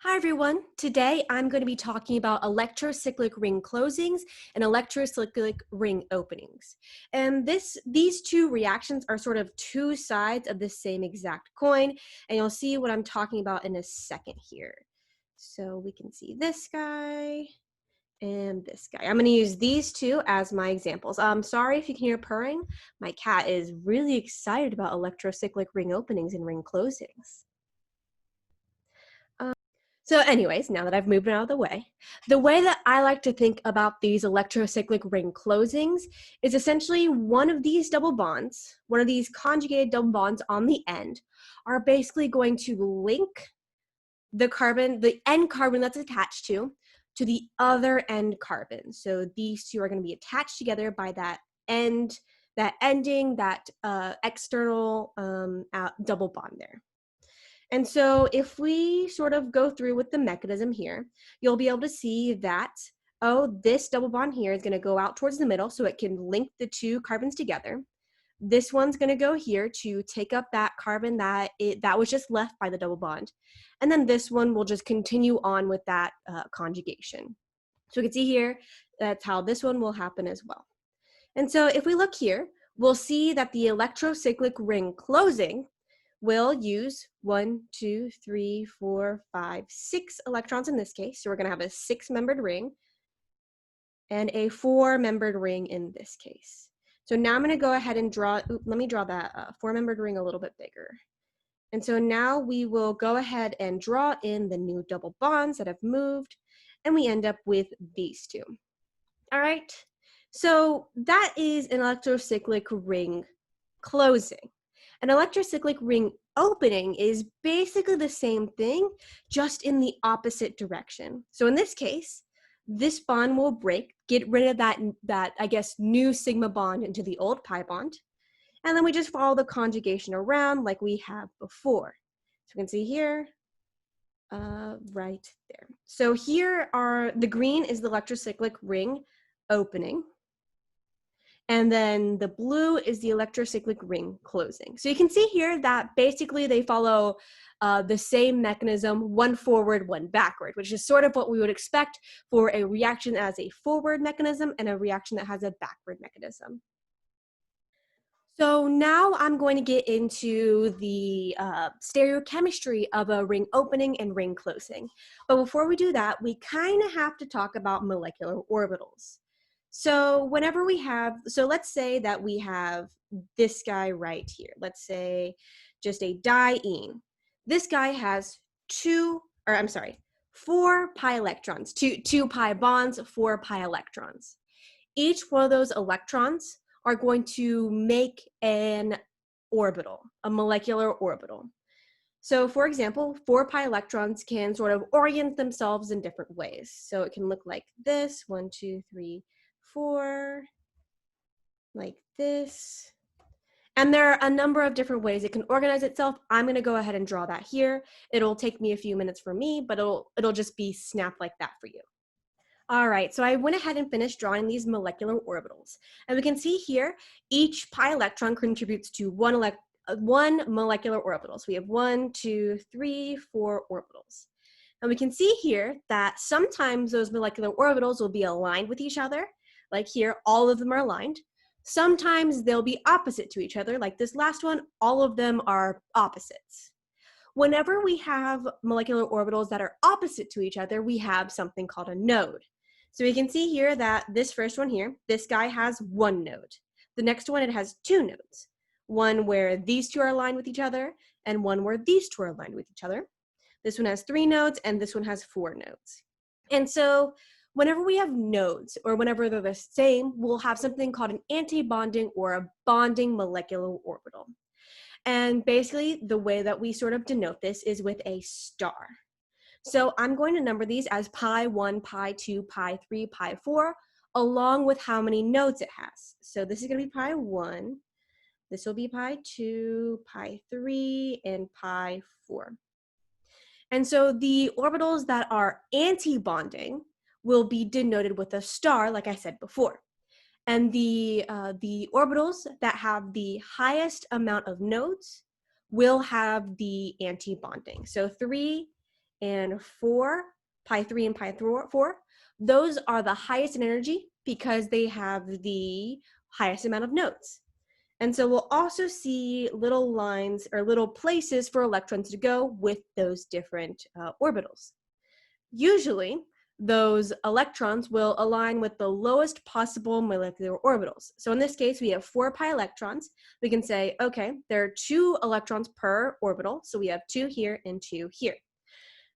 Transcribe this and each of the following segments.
Hi everyone. Today I'm going to be talking about electrocyclic ring closings and electrocyclic ring openings. And these two reactions are sort of two sides of the same exact coin, and you'll see what I'm talking about in a second here. So we can see this guy and this guy. I'm going to use these two as my examples. I'm sorry if you can hear purring. My cat is really excited about electrocyclic ring openings and ring closings. So anyways, now that I've moved it out of the way that I like to think about these electrocyclic ring closings is essentially one of these double bonds, one of these conjugated double bonds on the end, are basically going to link the carbon, the end carbon that's attached to the other end carbon. So these two are going to be attached together by that ending, that external double bond there. And so if we sort of go through with the mechanism here, you'll be able to see that, oh, this double bond here is going to go out towards the middle so it can link the two carbons together. This one's going to go here to take up that carbon that was just left by the double bond. And then this one will just continue on with that conjugation. So we can see here, that's how this one will happen as well. And so if we look here, we'll see that the electrocyclic ring closing will use 1, 2, 3, 4, 5, 6 electrons in this case. So we're going to have a 6-membered ring and a 4-membered ring in this case. So now I'm going to go ahead and let me draw that 4-membered ring a little bit bigger. And so now we will go ahead and draw in the new double bonds that have moved, and we end up with these two. All right, so that is an electrocyclic ring closing. An electrocyclic ring opening is basically the same thing, just in the opposite direction. So in this case, this bond will break, get rid of that I guess, new sigma bond into the old pi bond, and then we just follow the conjugation around like we have before. So you can see here, right there. So here are, the green is the electrocyclic ring opening. And then the blue is the electrocyclic ring closing. So you can see here that basically they follow the same mechanism, one forward, one backward, which is sort of what we would expect for a reaction as a forward mechanism and a reaction that has a backward mechanism. So now I'm going to get into the stereochemistry of a ring opening and ring closing. But before we do that, we kind of have to talk about molecular orbitals. So whenever we have, so let's say that we have this guy right here. Let's say just a diene. This guy has 4 pi electrons, two pi bonds, 4 pi electrons. Each one of those electrons are going to make an orbital, a molecular orbital. So for example, 4 pi electrons can sort of orient themselves in different ways. So it can look like this, 1, 2, 3, 4, like this. And there are a number of different ways it can organize itself. I'm going to go ahead and draw that here. It'll take me a few minutes for me, but it'll just be snapped like that for you. All right, so I went ahead and finished drawing these molecular orbitals. And we can see here, each pi electron contributes to one molecular orbital. So we have 1, 2, 3, 4 orbitals. And we can see here that sometimes those molecular orbitals will be aligned with each other. Like here, all of them are aligned. Sometimes they'll be opposite to each other. Like this last one, all of them are opposites. Whenever we have molecular orbitals that are opposite to each other, we have something called a node. So we can see here that this first one here, this guy has 1 node. The next one, it has 2 nodes. One where these two are aligned with each other, and one where these two are aligned with each other. This one has 3 nodes, and this one has 4 nodes. And so whenever we have nodes, or whenever they're the same, we'll have something called an antibonding or a bonding molecular orbital. And basically, the way that we sort of denote this is with a star. So I'm going to number these as pi 1, pi 2, pi 3, pi 4, along with how many nodes it has. So this is going to be pi 1, this will be pi 2, pi 3, and pi 4. And so the orbitals that are anti-bonding will be denoted with a star, like I said before. And the orbitals that have the highest amount of nodes will have the anti-bonding. So 3 and 4, pi 3 and pi 4, those are the highest in energy because they have the highest amount of nodes. And so we'll also see little lines or little places for electrons to go with those different orbitals. Usually, those electrons will align with the lowest possible molecular orbitals. So in this case, we have 4 pi electrons. We can say, okay, there are 2 electrons per orbital. So we have 2 here and 2 here.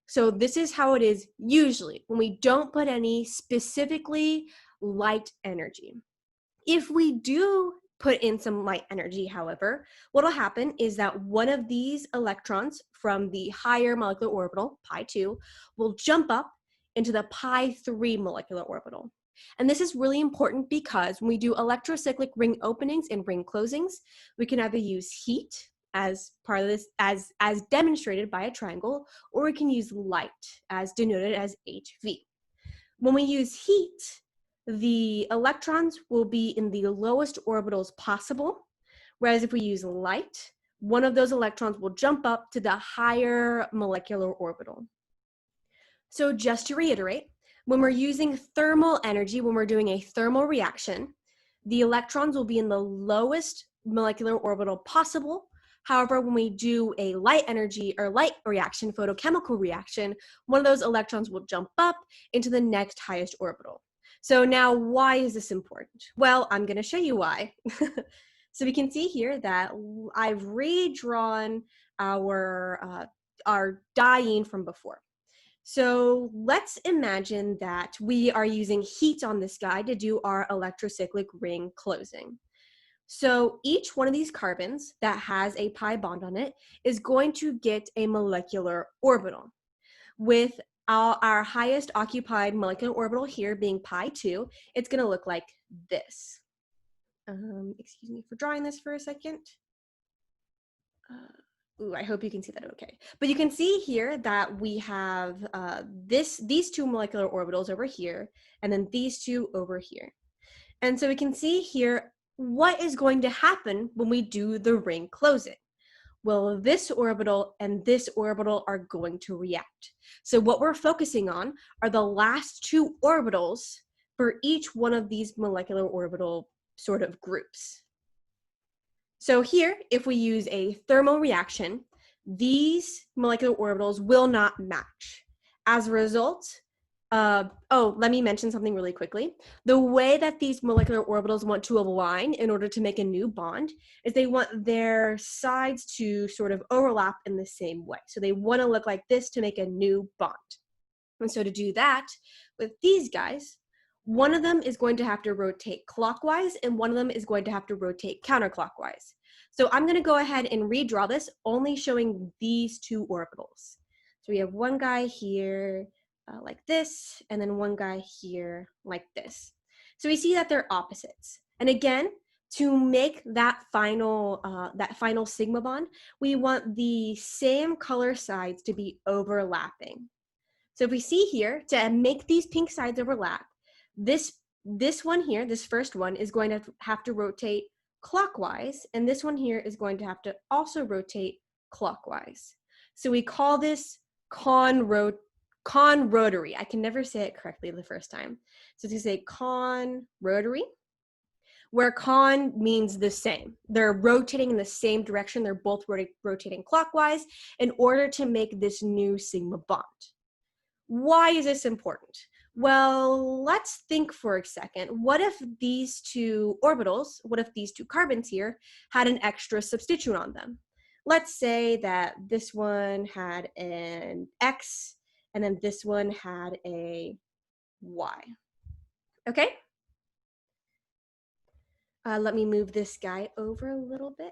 So this is how it is usually when we don't put any specifically light energy. If we do put in some light energy, however, what will happen is that one of these electrons from the higher molecular orbital, pi 2, will jump up into the pi 3 molecular orbital. And this is really important because when we do electrocyclic ring openings and ring closings, we can either use heat as part of this, as demonstrated by a triangle, or we can use light as denoted as HV. When we use heat, the electrons will be in the lowest orbitals possible, whereas if we use light, one of those electrons will jump up to the higher molecular orbital. So just to reiterate, when we're using thermal energy, when we're doing a thermal reaction, the electrons will be in the lowest molecular orbital possible. However, when we do a light energy or light reaction, photochemical reaction, one of those electrons will jump up into the next highest orbital. So now, why is this important? Well, I'm going to show you why. So we can see here that I've redrawn our diene from before. So let's imagine that we are using heat on this guy to do our electrocyclic ring closing. So each one of these carbons that has a pi bond on it is going to get a molecular orbital. With our highest occupied molecular orbital here being pi 2, it's going to look like this. Excuse me for drawing this for a second. I hope you can see that okay. But you can see here that we have these 2 molecular orbitals over here, and then these 2 over here. And so we can see here what is going to happen when we do the ring closing. Well, this orbital and this orbital are going to react. So what we're focusing on are the last 2 orbitals for each one of these molecular orbital sort of groups. So here, if we use a thermal reaction, these molecular orbitals will not match. As a result, let me mention something really quickly. The way that these molecular orbitals want to align in order to make a new bond is they want their sides to sort of overlap in the same way. So they want to look like this to make a new bond. And so to do that, with these guys, one of them is going to have to rotate clockwise and one of them is going to have to rotate counterclockwise. So I'm going to go ahead and redraw this, only showing these 2 orbitals. So we have one guy here like this, and then one guy here like this. So we see that they're opposites. And again, to make that final sigma bond, we want the same color sides to be overlapping. So if we see here, to make these pink sides overlap, this one here, this first one, is going to have to rotate clockwise, and this one here is going to have to also rotate clockwise. So we call this conrotary. I can never say it correctly the first time. So to say conrotary, where con means the same. They're rotating in the same direction. They're both rotating clockwise in order to make this new sigma bond. Why is this important? Well, let's think for a second. What if these 2 orbitals, what if these 2 carbons here had an extra substituent on them? Let's say that this one had an X and then this one had a Y. Okay? Let me move this guy over a little bit.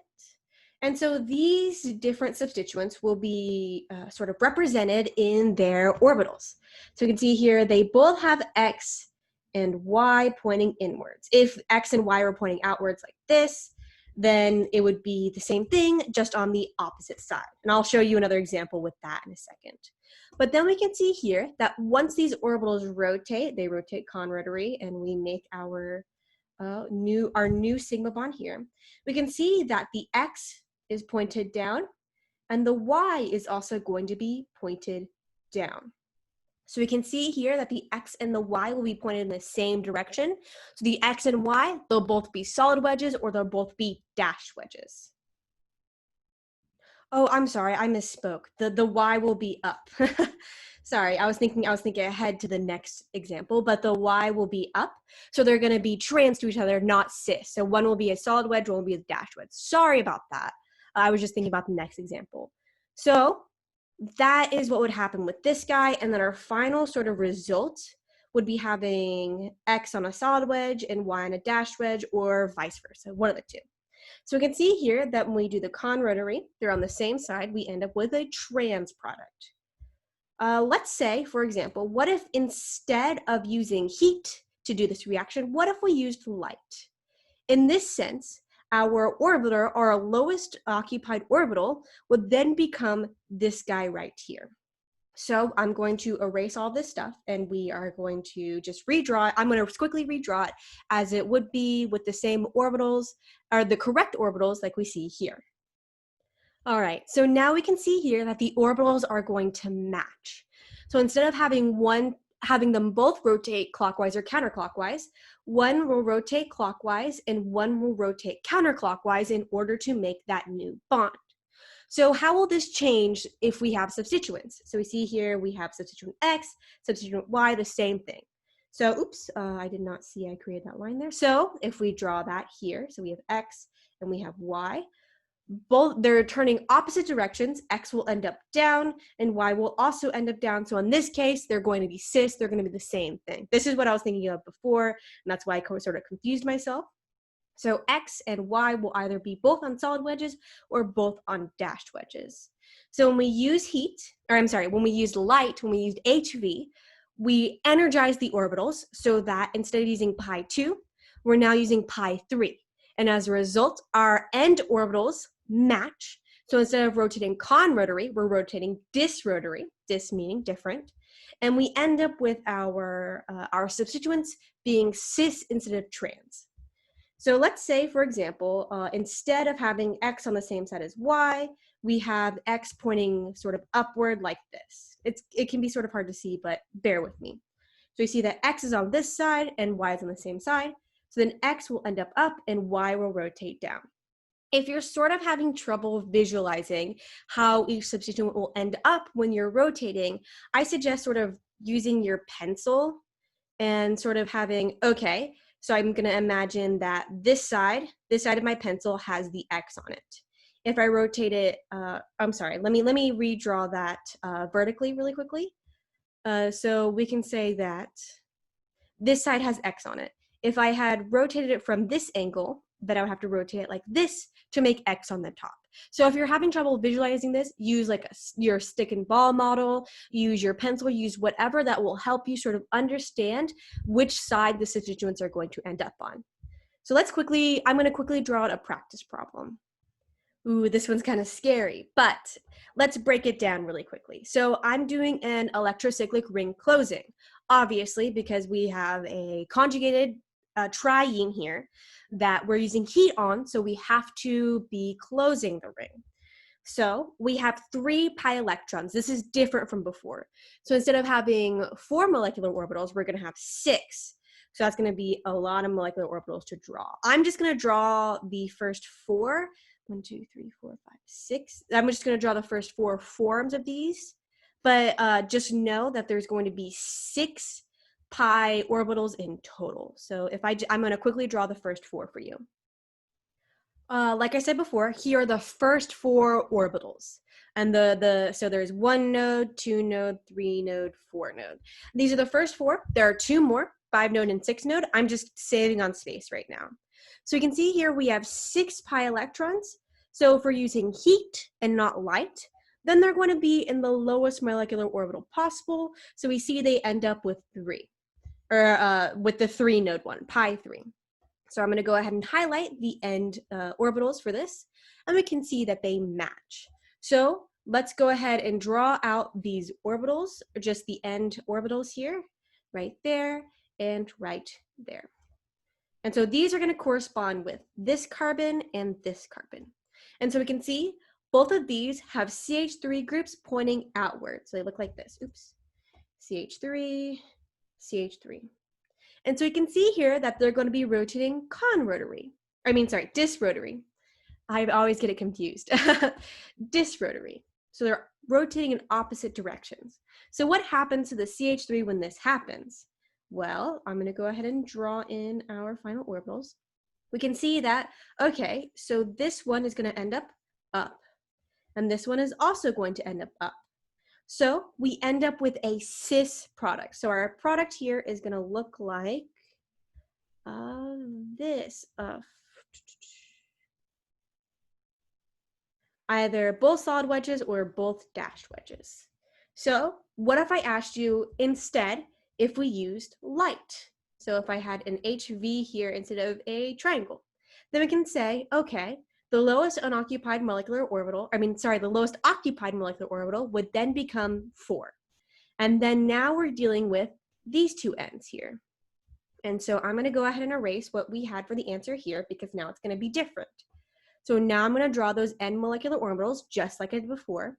And so these different substituents will be sort of represented in their orbitals. So you can see here, they both have X and Y pointing inwards. If X and Y were pointing outwards like this, then it would be the same thing, just on the opposite side. And I'll show you another example with that in a second. But then we can see here that once these orbitals rotate, they rotate conrotary, and we make our new sigma bond here. We can see that the X is pointed down and the Y is also going to be pointed down. So we can see here that the X and the Y will be pointed in the same direction. So the X and Y, they'll both be solid wedges or they'll both be dashed wedges. Oh, I'm sorry, I misspoke. The Y will be up. Sorry, I was thinking ahead to the next example, but the Y will be up. So they're going to be trans to each other, not cis. So one will be a solid wedge, one will be a dashed wedge. Sorry about that. I was just thinking about the next example. So that is what would happen with this guy. And then our final sort of result would be having X on a solid wedge and Y on a dashed wedge, or vice versa, one of the two. So we can see here that when we do the con-rotary, they're on the same side, we end up with a trans product. Let's say, for example, what if instead of using heat to do this reaction, what if we used light? In this sense, our orbiter, our lowest occupied orbital, would then become this guy right here. So I'm going to erase all this stuff and we are going to just redraw it. I'm going to quickly redraw it as it would be with the same orbitals, or the correct orbitals like we see here. All right, so now we can see here that the orbitals are going to match. So instead of having them both rotate clockwise or counterclockwise, one will rotate clockwise and one will rotate counterclockwise in order to make that new bond. So how will this change if we have substituents? So we see here we have substituent X, substituent Y, the same thing. So oops, I did not see I created that line there. So if we draw that here, so we have X and we have Y, both they're turning opposite directions. X will end up down and Y will also end up down. So in this case, they're going to be cis, they're going to be the same thing. This is what I was thinking of before, and that's why I sort of confused myself. So X and Y will either be both on solid wedges or both on dashed wedges. So when we use when we use light, when we use HV, we energize the orbitals so that instead of using pi 2, we're now using pi 3. And as a result, our end orbitals match. So instead of rotating con-rotary, we're rotating dis-rotary, dis meaning different. And we end up with our substituents being cis instead of trans. So let's say, for example, instead of having X on the same side as Y, we have X pointing sort of upward like this. It can be sort of hard to see, but bear with me. So you see that X is on this side and Y is on the same side. So then X will end up and Y will rotate down. If you're sort of having trouble visualizing how each substituent will end up when you're rotating, I suggest sort of using your pencil and sort of having, okay, so I'm going to imagine that this side of my pencil has the X on it. If I rotate it, I'm sorry, let me redraw that vertically really quickly. So we can say that this side has X on it. If I had rotated it from this angle, then I would have to rotate it like this to make X on the top. So if you're having trouble visualizing this, use like your stick and ball model, use your pencil, use whatever that will help you sort of understand which side the substituents are going to end up on. So I'm going to quickly draw out a practice problem. Ooh, this one's kind of scary, but let's break it down really quickly. So I'm doing an electrocyclic ring closing, obviously, because we have a conjugated triene here that we're using heat on, so we have to be closing the ring. So we have 3 pi electrons. This is different from before. So instead of having 4 molecular orbitals, we're going to have 6. So that's going to be a lot of molecular orbitals to draw. I'm just going to draw the first 4. 1, 2, 3, 4, 5, 6. I'm just going to draw the first 4 forms of these. But just know that there's going to be 6 pi orbitals in total. So I'm going to quickly draw the first 4 for you. Like I said before, here are the first 4 orbitals. And so there's 1 node, 2 node, 3 node, 4 node. These are the first 4. There are 2 more, 5 node and 6 node. I'm just saving on space right now. So you can see here we have 6 pi electrons. So if we're using heat and not light, then they're going to be in the lowest molecular orbital possible. So we see they end up with 3, or with the 3 node one, pi 3. So I'm going to go ahead and highlight the end orbitals for this, and we can see that they match. So let's go ahead and draw out these orbitals, or just the end orbitals here, right there, and right there. And so these are going to correspond with this carbon and this carbon. And so we can see both of these have CH3 groups pointing outward. So they look like this. Oops. CH3, CH3. And so you can see here that they're going to be rotating disrotary. I always get it confused. Disrotary. So they're rotating in opposite directions. So what happens to the CH3 when this happens? Well, I'm going to go ahead and draw in our final orbitals. We can see that, okay, so this one is going to end up, and this one is also going to end up. So we end up with a cis product. So our product here is going to look like this. Either both solid wedges or both dashed wedges. So what if I asked you instead if we used light? So if I had an HV here instead of a triangle, then we can say, okay, the lowest occupied molecular orbital would then become 4. And then now we're dealing with these two ends here. And so I'm going to go ahead and erase what we had for the answer here because now it's going to be different. So now I'm going to draw those end molecular orbitals just like I did before.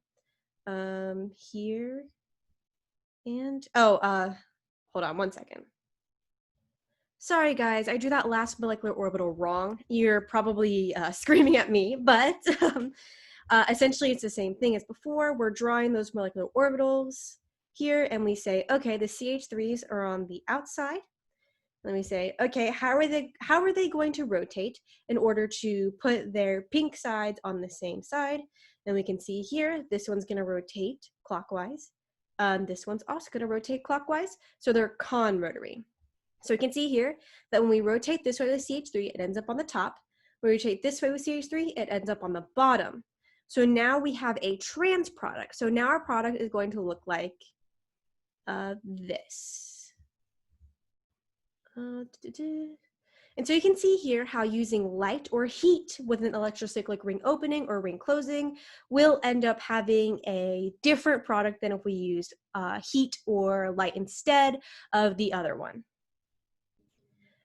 Here and, hold on one second. Sorry guys, I drew that last molecular orbital wrong. You're probably screaming at me, but essentially it's the same thing as before. We're drawing those molecular orbitals here and we say, okay, the CH3s are on the outside. Let me say, okay, how are they going to rotate in order to put their pink sides on the same side? And we can see here, this one's going to rotate clockwise. This one's also going to rotate clockwise. So they're conrotary. So we can see here that when we rotate this way with CH3, it ends up on the top. When we rotate this way with CH3, it ends up on the bottom. So now we have a trans product. So now our product is going to look like this. And so you can see here how using light or heat with an electrocyclic ring opening or ring closing will end up having a different product than if we used heat or light instead of the other one.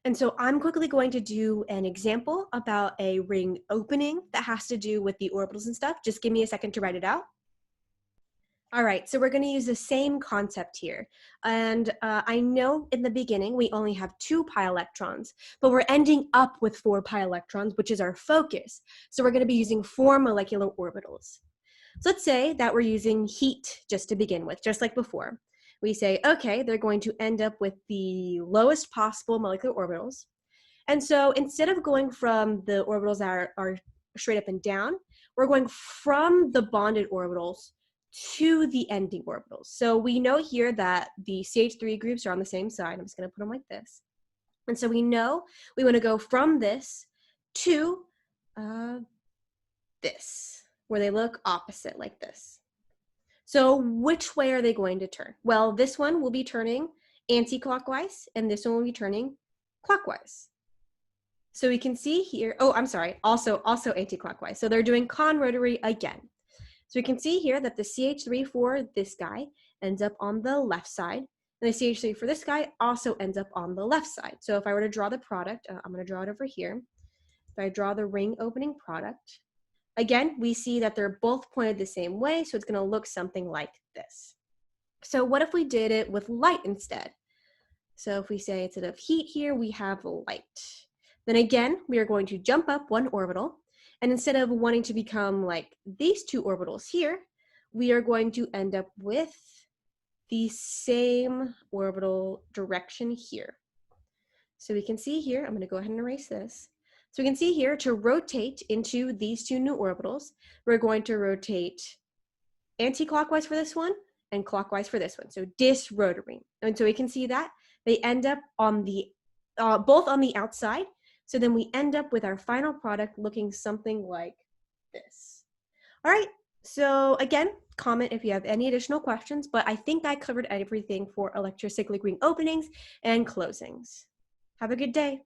And so I'm quickly going to do an example about a ring opening that has to do with the orbitals and stuff. Just give me a second to write it out. All right, so we're going to use the same concept here. And I know in the beginning we only have 2 pi electrons, but we're ending up with 4 pi electrons, which is our focus. So we're going to be using 4 molecular orbitals. So let's say that we're using heat just to begin with, just like before. We say, okay, they're going to end up with the lowest possible molecular orbitals. And so instead of going from the orbitals that are straight up and down, we're going from the bonded orbitals to the ending orbitals. So we know here that the CH3 groups are on the same side. I'm just going to put them like this. And so we know we want to go from this to this, where they look opposite like this. So which way are they going to turn? Well, this one will be turning anti-clockwise, and this one will be turning clockwise. So we can see here, also anti-clockwise. So they're doing conrotary again. So we can see here that the CH3 for this guy ends up on the left side, and the CH3 for this guy also ends up on the left side. So if I were to draw the product, I'm going to draw it over here. If I draw the ring opening product, again, we see that they're both pointed the same way, so it's going to look something like this. So what if we did it with light instead? So if we say instead of heat here, we have light. Then again, we are going to jump up 1 orbital. And instead of wanting to become like these 2 orbitals here, we are going to end up with the same orbital direction here. So we can see here, I'm going to go ahead and erase this. So we can see here to rotate into these 2 new orbitals, we're going to rotate anti-clockwise for this one and clockwise for this one. So disrotary. And so we can see that they end up on the both on the outside. So then we end up with our final product looking something like this. All right, so again, comment if you have any additional questions, but I think I covered everything for electrocyclic ring openings and closings. Have a good day.